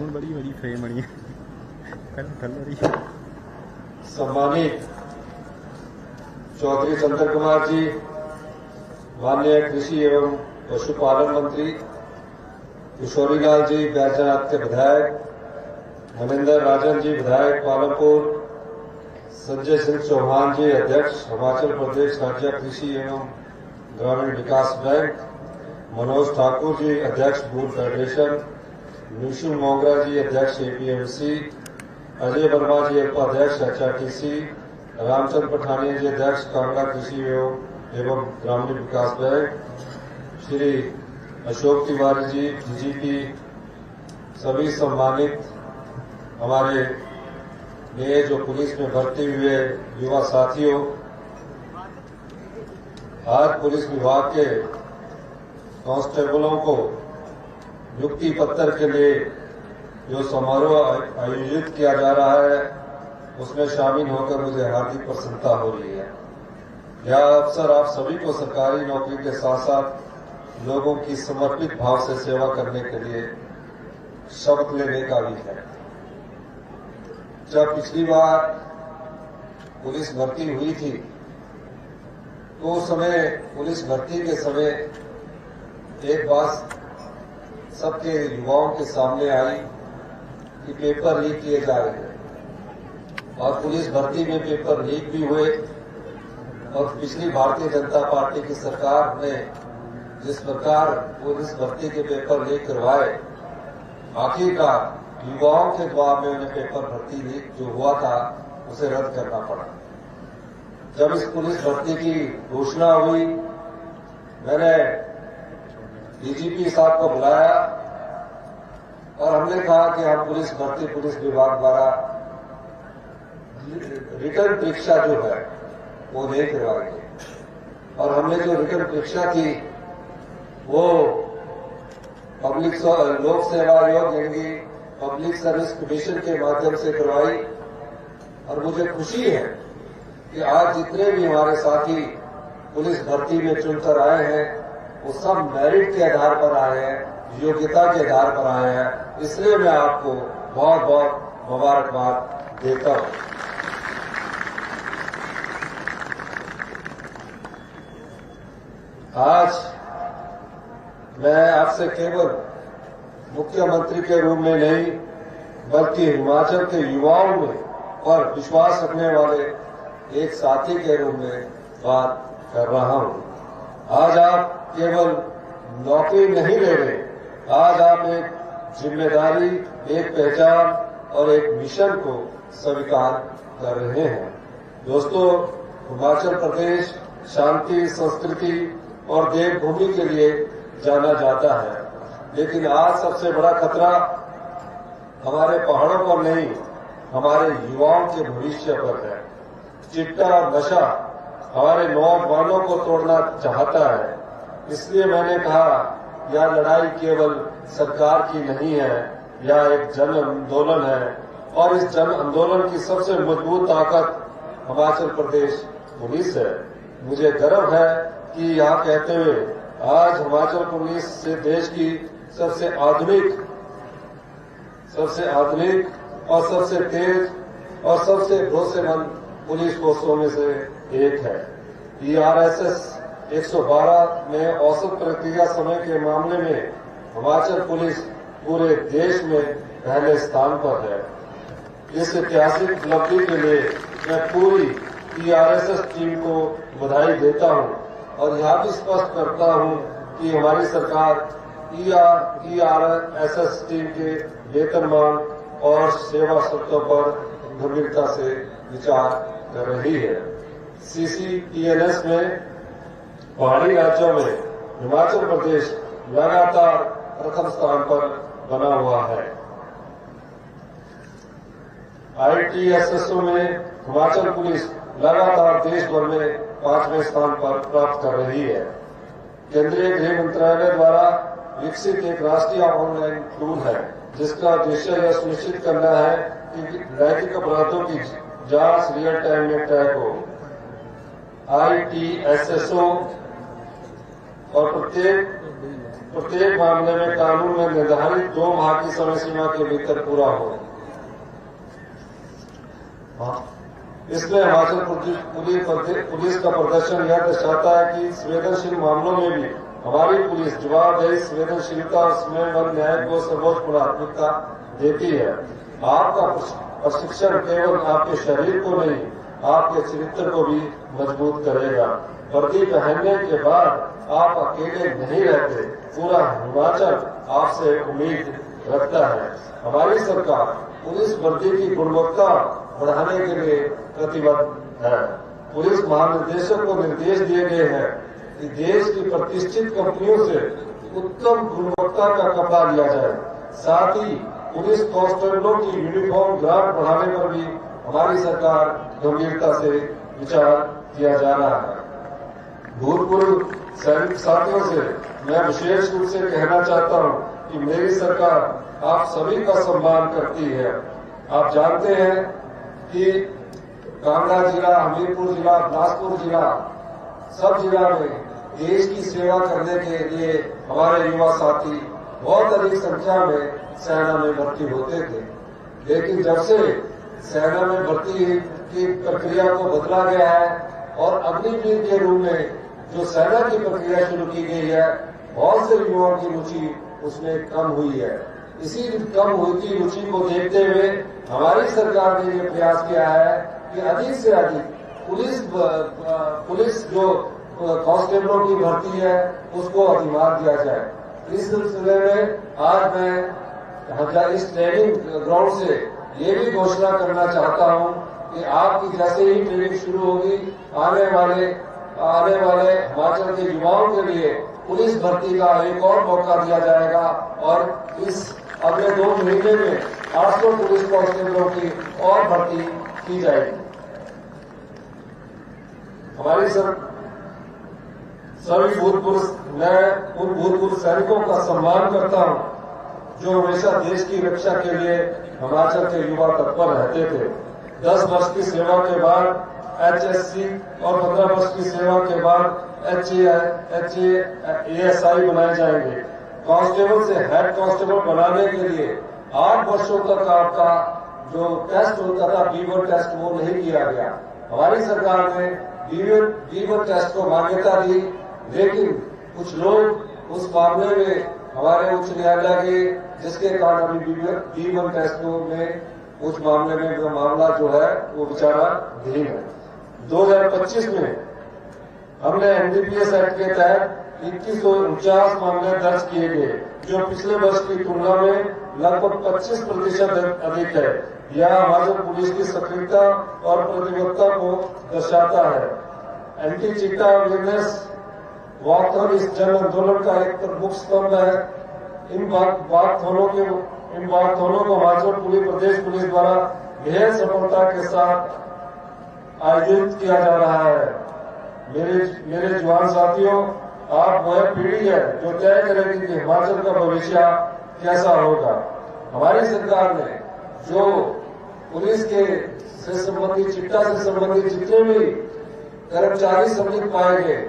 बड़ी बड़ी फ्रेम बनी है। सम्मानित चौधरी चंद्र कुमार जी, माननीय कृषि एवं पशुपालन मंत्री, किशोरीलाल जी बैजनाथ के विधायक, मनिंदर राजन जी विधायक पालमपुर, संजय सिंह चौहान जी अध्यक्ष हिमाचल प्रदेश राज्य कृषि एवं ग्रामीण विकास बैंक, मनोज ठाकुर जी अध्यक्ष बूट फेडरेशन, निशु मोंगरा जी अध्यक्ष एपीएमसी, अजय वर्मा जी उपाध्यक्ष एचआरटीसी, रामचंद्र पठानिया जी अध्यक्ष कांगड़ा कृषि एवं ग्रामीण विकास बैंक, श्री अशोक तिवारी जी डीजीपी, सभी सम्मानित हमारे नए जो पुलिस में भर्ती हुए युवा साथियों, आज पुलिस विभाग के कांस्टेबलों को नियुक्ति पत्र के लिए जो समारोह आयोजित किया जा रहा है उसमें शामिल होकर मुझे हार्दिक प्रसन्नता हो रही है। यह अवसर आप सभी को सरकारी नौकरी के साथ साथ लोगों की समर्पित भाव से सेवा करने के लिए शपथ लेने का भी है। जब पिछली बार पुलिस भर्ती हुई थी तो उस समय पुलिस भर्ती के समय एक बात सबके युवाओं के सामने आई कि पेपर लीक किए जा रहे हैं और पुलिस भर्ती में पेपर लीक भी हुए और पिछली भारतीय जनता पार्टी की सरकार ने जिस प्रकार पुलिस भर्ती के पेपर लीक करवाए, आखिरकार युवाओं के दबाव में उन्हें पेपर भर्ती लीक जो हुआ था उसे रद्द करना पड़ा। जब इस पुलिस भर्ती की घोषणा हुई, मैंने डीजीपी साहब को बुलाया और हमने कहा कि हम पुलिस भर्ती पुलिस विभाग द्वारा रिटर्न परीक्षा जो है वो नहीं करवाएंगे और हमने जो रिटर्न परीक्षा थी वो लोक सेवा आयोग यानी पब्लिक सर्विस कमीशन के माध्यम से करवाई। और मुझे खुशी है कि आज जितने भी हमारे साथी पुलिस भर्ती में चुनकर आए हैं वो सब मेरिट के आधार पर आए हैं, योग्यता के आधार पर आए हैं। इसलिए मैं आपको बहुत बहुत मुबारकबाद देता हूं। आज मैं आपसे केवल मुख्यमंत्री के रूप में नहीं बल्कि हिमाचल के युवाओं में पर विश्वास रखने वाले एक साथी के रूप में बात कर रहा हूं। आज आप केवल नौकरी नहीं ले रहे, आज आप एक जिम्मेदारी, एक पहचान और एक मिशन को स्वीकार कर रहे हैं। दोस्तों, हिमाचल प्रदेश शांति, संस्कृति और देवभूमि के लिए जाना जाता है, लेकिन आज सबसे बड़ा खतरा हमारे पहाड़ों पर नहीं, हमारे युवाओं के भविष्य पर है। चिट्टा और नशा हमारे नौजवानों को तोड़ना चाहता है। इसलिए मैंने कहा यह लड़ाई केवल सरकार की नहीं है, यह एक जन आंदोलन है और इस जन आंदोलन की सबसे मजबूत ताकत हिमाचल प्रदेश पुलिस है। मुझे गर्व है कि यहाँ कहते हुए आज हिमाचल पुलिस से देश की सबसे आधुनिक और सबसे तेज और सबसे भरोसेमंद पुलिस फोर्सों में से एक है। ERSS 112 में औसत प्रक्रिया समय के मामले में हिमाचल पुलिस पूरे देश में पहले स्थान पर है। इस ऐतिहासिक उपलब्धि के लिए मैं पूरी ERSS टीम को बधाई देता हूं और यह भी स्पष्ट करता हूं कि हमारी सरकार ERSS टीम के वेतनमान और सेवा शर्तों पर गंभीरता से विचार कर रही है। CCTLS में पहाड़ी राज्यों में हिमाचल प्रदेश लगातार प्रथम स्थान पर बना हुआ है। ITSSO में हिमाचल पुलिस लगातार देश भर में 5वें स्थान पर प्राप्त कर रही है। केंद्रीय गृह मंत्रालय द्वारा विकसित एक राष्ट्रीय ऑनलाइन टूल है जिसका उद्देश्य यह सुनिश्चित करना है कि नैतिक अपराधों की जांच रियल टाइम में ट्रैक हो। ITSSO और प्रत्येक प्रत्येक मामले में कानून में निर्धारित 2 माह की समय सीमा के भीतर पूरा हो। इसमें हिमाचल पुलिस का प्रदर्शन यह दर्शाता है कि संवेदनशील मामलों में भी हमारी पुलिस जवाबदेही, संवेदनशीलता और समयबद्ध न्याय को सर्वोच्च प्राथमिकता देती है। आपका प्रशिक्षण केवल आपके शरीर को नहीं, आपके चरित्र को भी मजबूत करेगा। वर्दी पहनने के बाद आप अकेले नहीं रहते, पूरा हिमाचल आपसे उम्मीद रखता है। हमारी सरकार पुलिस वर्दी की गुणवत्ता बढ़ाने के लिए प्रतिबद्ध है। पुलिस महानिदेशक को निर्देश दिए गए हैं कि देश की प्रतिष्ठित कंपनियों से उत्तम गुणवत्ता का कपड़ा लिया जाए। साथ ही पुलिस कांस्टेबलों की यूनिफॉर्म ग्रांट बढ़ाने पर भी हमारी सरकार गंभीरता से विचार किया जा रहा है। भूतपूर्व सैनिक साथियों से मैं विशेष रूप से कहना चाहता हूं कि मेरी सरकार आप सभी का सम्मान करती है। आप जानते हैं कि कांगड़ा जिला, हमीरपुर जिला, बिलासपुर जिला, सब जिला में देश की सेवा करने के लिए हमारे युवा साथी बहुत अधिक संख्या में सेना में भर्ती होते थे। लेकिन जब से सेना में भर्ती की प्रक्रिया को बदला गया है और अग्निवीर के रूप में जो सेना की प्रक्रिया शुरू की गई है, बहुत से युवाओं की रुचि उसमें कम हुई है। इसी कम हुई रुचि को देखते हुए हमारी सरकार ने ये प्रयास किया है कि अधिक से अधिक पुलिस जो कांस्टेबलों की भर्ती है उसको अधिमार दिया जाए। इस सिलसिले में आज मैं इस ट्रेनिंग ग्राउंड से ये भी घोषणा करना चाहता हूं कि आपकी जैसे ही ट्रेनिंग शुरू होगी, आने वाले हिमाचल के युवाओं के लिए पुलिस भर्ती का एक और मौका दिया जाएगा और इस अगले 2 महीने में 800 पुलिस कांस्टेबलों की और भर्ती की जाएगी। हमारी सभी भूतपूर्व सैनिकों का सम्मान करता हूं जो हमेशा देश की रक्षा के लिए हिमाचल के युवा तत्पर रहते थे। 10 वर्ष की सेवा के बाद HSC और 15 वर्ष की सेवा के बाद ASI बनाए जाएंगे। कांस्टेबल से हेड कांस्टेबल बनाने के लिए 8 वर्षों तक आपका जो टेस्ट होता था B1 टेस्ट वो नहीं किया गया। हमारी सरकार ने B1 टेस्ट को मान्यता दी, लेकिन कुछ लोग उस मामले में हमारे उच्च न्यायालय के जिसके कारण अभी B1 टेस्ट में उस मामले में जो मामला जो है वो बेचारा धीम है। 2025 में हमने NDPS एक्ट के तहत 2149 मामले दर्ज किए गए, जो पिछले वर्ष की तुलना में लगभग 25% अधिक है। यह हिमाचल पुलिस की सक्रियता और प्रतिबद्धता को दर्शाता है। एंटी चिट्टा अवेयरनेस वॉकथॉन इस जन आंदोलन का एक प्रमुख स्तंभ है। इन वॉकथॉनों को हिमाचल प्रदेश पुलिस द्वारा बेहद सफलता के साथ आयोजित किया जा रहा है। मेरे जवान साथियों, आप वह पीढ़ी है जो तय करेगी कि हिमाचल का भविष्य कैसा होगा। हमारी सरकार ने जो पुलिस के से संबंधित चिट्टा से संबंधित जितने भी कर्मचारी सम्मिलित पाए गए,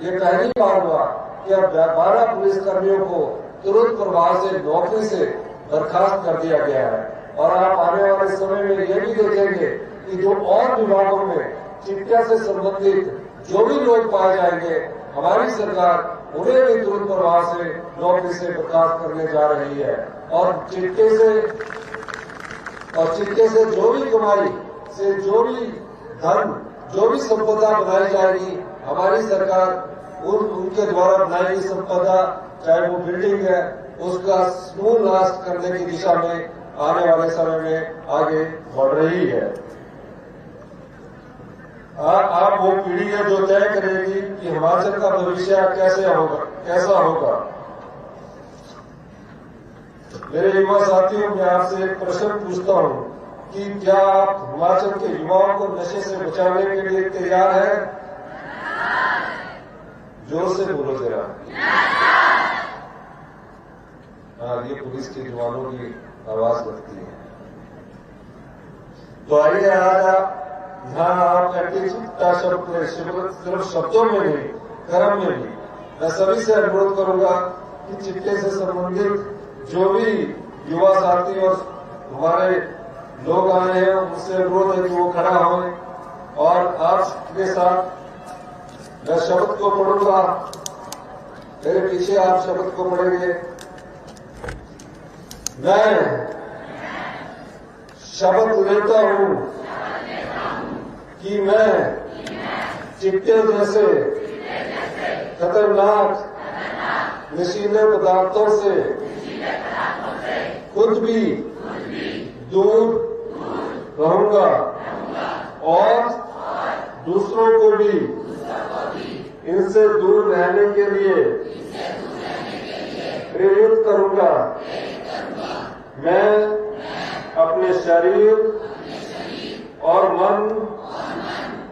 ये पहली बार हुआ कि अब 12 पुलिस कर्मियों को तुरंत प्रभाव से नौकरी से बर्खास्त कर दिया गया है। और आप आने वाले समय में ये भी देखेंगे कि जो और विभागों में चिट्टा से संबंधित जो भी लोग पाए जाएंगे, हमारी सरकार उन्हें भी तुरंत प्रभाव से नौकरी से बर्खास्त करने जा रही है। और चिट्टे से जो भी कमाई से जो भी धन, जो भी संपदा बनाई जाएगी, हमारी सरकार उनके द्वारा बनाई गई संपदा, चाहे वो बिल्डिंग है, उसका समूल नाश करने की दिशा में आने वाले समय में आगे बढ़ रही है। आप वो पीढ़ी है जो तय करेगी कि हिमाचल का भविष्य कैसा होगा। मेरे युवा साथियों, मैं आपसे एक प्रश्न पूछता हूं कि क्या आप हिमाचल के युवाओं को नशे से बचाने के लिए तैयार हैं? जोर से बोलो जरा। हाँ, ये पुलिस के जवानों की आवाज लगती है। तो आइए आज यहाँ आप एंटी चिट्टा शब्द सिर्फ शब्दों में नहीं, कर्म में भी मैं सभी से अनुरोध करूंगा कि चिट्टे से संबंधित जो भी युवा साथी और हमारे लोग आए हैं उनसे अनुरोध है कि वो खड़ा हों और आपके साथ मैं शब्द को पढ़ूंगा। मेरे पीछे आप शब्द को पढ़ेंगे। मैं शपथ लेता हूं कि मैं चिट्टे जैसे खतरनाक नशीले पदार्थों से खुद भी दूर रहूंगा और दूसरों को भी इनसे दूर रहने के लिए प्रेरित करूंगा। मैं अपने शरीर और मन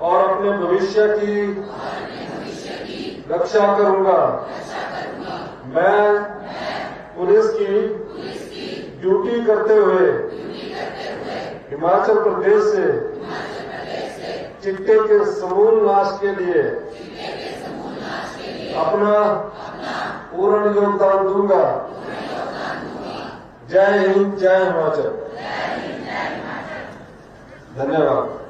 और अपने भविष्य की रक्षा करूंगा। मैं पुलिस की ड्यूटी करते हुए हिमाचल प्रदेश से चिट्टे के समूल नाश के लिए अपना पूर्ण योगदान दूंगा। जय हिंद, जय हिमाचल। धन्यवाद।